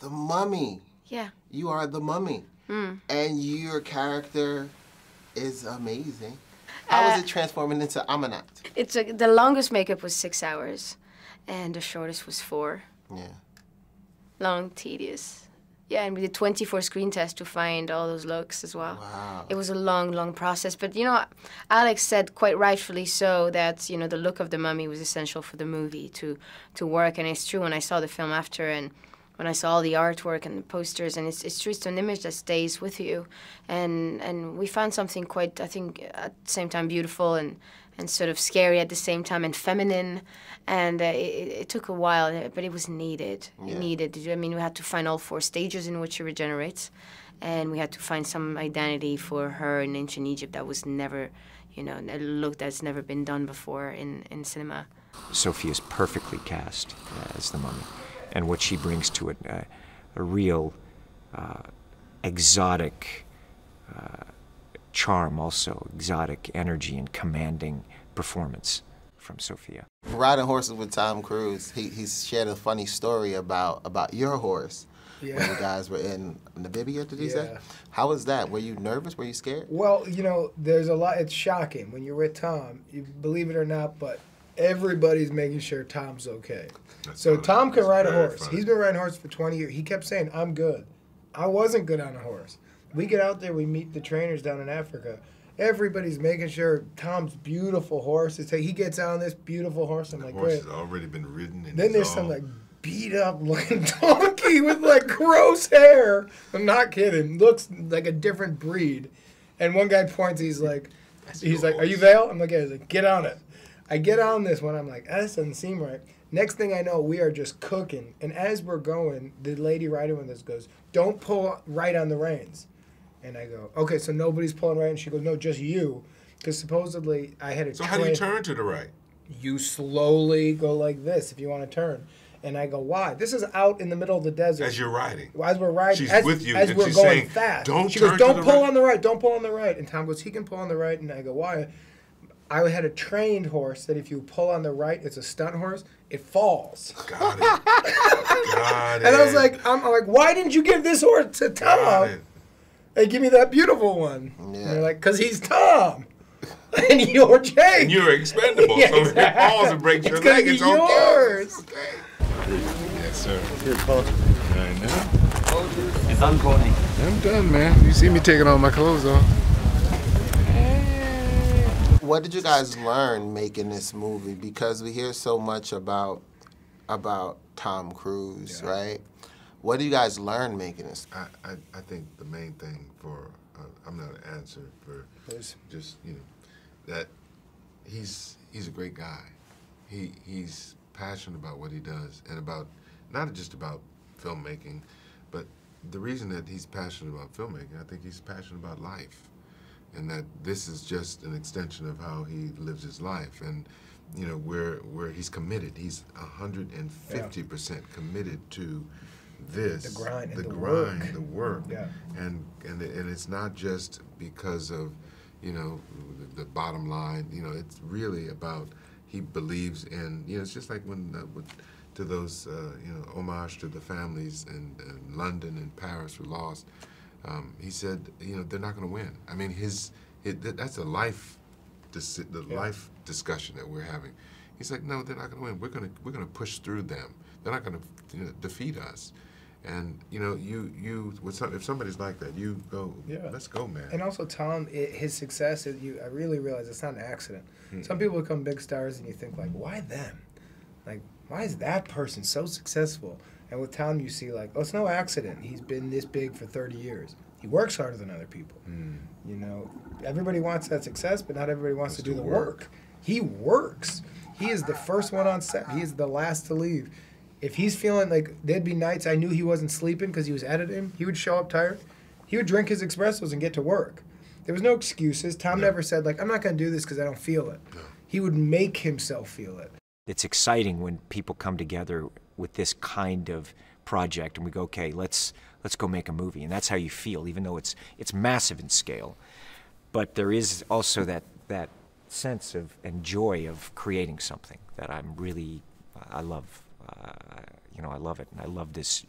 the mummy. Yeah. You are the mummy. And your character is amazing. How is it transforming into Ahmenat? The longest makeup was 6 hours, and the shortest was 4. Yeah. Long, tedious. Yeah, and we did 24 screen tests to find all those looks as well. Wow. It was a long, long process. But, you know, Alex said quite rightfully so that, you know, the look of the mummy was essential for the movie to work. And it's true when I saw the film after and when I saw all the artwork and the posters, and it's true, it's an image that stays with you. And we found something quite, I think, at the same time beautiful and sort of scary at the same time and feminine. And it took a while, but it was needed. Yeah. It needed. I mean, we had to find all 4 stages in which she regenerates. And we had to find some identity for her in ancient Egypt that was never, you know, a look that's never been done before in cinema. Sophia's perfectly cast as the mummy. And what she brings to it, a real exotic charm also, exotic energy and commanding performance from Sofia. Riding horses with Tom Cruise, he shared a funny story about your horse. Yeah. When you guys were in Namibia, did he say? How was that? Were you nervous? Were you scared? Well, you know, there's a lot, it's shocking when you're with Tom, you believe it or not, but everybody's making sure Tom's okay. So Tom can ride a horse. He's been riding a horse for 20 years. He kept saying, I'm good. I wasn't good on a horse. We get out there, we meet the trainers down in Africa. Everybody's making sure Tom's beautiful horse is he gets on this beautiful horse. I'm like, great. The horse has already been ridden. And then there's some like beat up looking donkey with like gross hair. I'm not kidding. Looks like a different breed. And one guy points, he's like, are you Vale? I'm like, yeah. He's like, get on it. I get on this one. I'm like, this doesn't seem right. Next thing I know, we are just cooking. And as we're going, the lady riding with us goes, don't pull right on the reins. And I go, okay, so nobody's pulling right. And she goes, no, just you. Because supposedly I had a So how do you turn to the right? You slowly go like this if you want to turn. And I go, why? This is out in the middle of the desert. As you're riding. As we're riding. She's as, with you. As and we're she's going saying, fast. Don't she turn goes, don't to the pull right. on the right. Don't pull on the right. And Tom goes, he can pull on the right. And I go, why? I had a trained horse that if you pull on the right, it's a stunt horse, it falls. Got it. Got it. And I was like, I'm like, why didn't you give this horse to Tom? And give me that beautiful one. Yeah. And they're like, because he's Tom. And you're Jake. And you're expendable. Yeah, so if it falls and breaks your leg, it's yours. Okay. Yes, sir. Here's Paul. I know. It's done, Courtney. I'm done, man. You see me taking all my clothes off. What did you guys learn making this movie? Because we hear so much about Tom Cruise, right? What do you guys learn making this? I think the main thing for, I'm not an answer for just, you know, that he's a great guy. He's passionate about what he does and about, not just about filmmaking, but the reason that he's passionate about filmmaking, I think he's passionate about life. And that this is just an extension of how he lives his life. And, you know, where he's committed. He's 150% committed to this. The grind and the work. Yeah. And it's not just because of, you know, the bottom line. You know, it's really about, he believes in, you know, it's just like when, to those, you know, homage to the families in London and Paris who lost. He said, you know, they're not going to win. I mean, that's a life, life discussion that we're having. He's like, no, they're not going to win. We're going to push through them. They're not going to, you know, defeat us. And you know, if somebody's like that, you go, let's go, man. And also, Tom, his success, I really realize it's not an accident. Some people become big stars, and you think like, why them? Like, why is that person so successful? And with Tom, you see like, oh, it's no accident. He's been this big for 30 years. He works harder than other people. You know, everybody wants that success, but not everybody wants to do the work. He works. He is the first one on set. He is the last to leave. If he's feeling like, there'd be nights I knew he wasn't sleeping because he was editing, he would show up tired. He would drink his espressos and get to work. There was no excuses. Tom never said like, I'm not going to do this because I don't feel it. He would make himself feel it. It's exciting when people come together with this kind of project and we go, okay, let's go make a movie. And that's how you feel, even though it's massive in scale. But there is also that sense of and joy of creating something that I love. You know, I love it, and I love this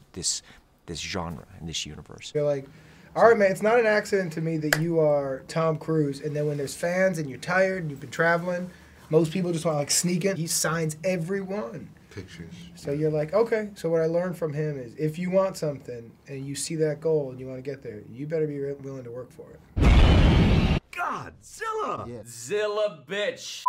this genre and this universe. You're like, all right, man, it's not an accident to me that you are Tom Cruise, and then when there's fans and you're tired and you've been traveling, most people just want to like sneak in. He signs everyone. Pictures. So you're like, okay, so what I learned from him is if you want something and you see that goal and you want to get there, you better be willing to work for it. Godzilla! Yeah. Zilla bitch!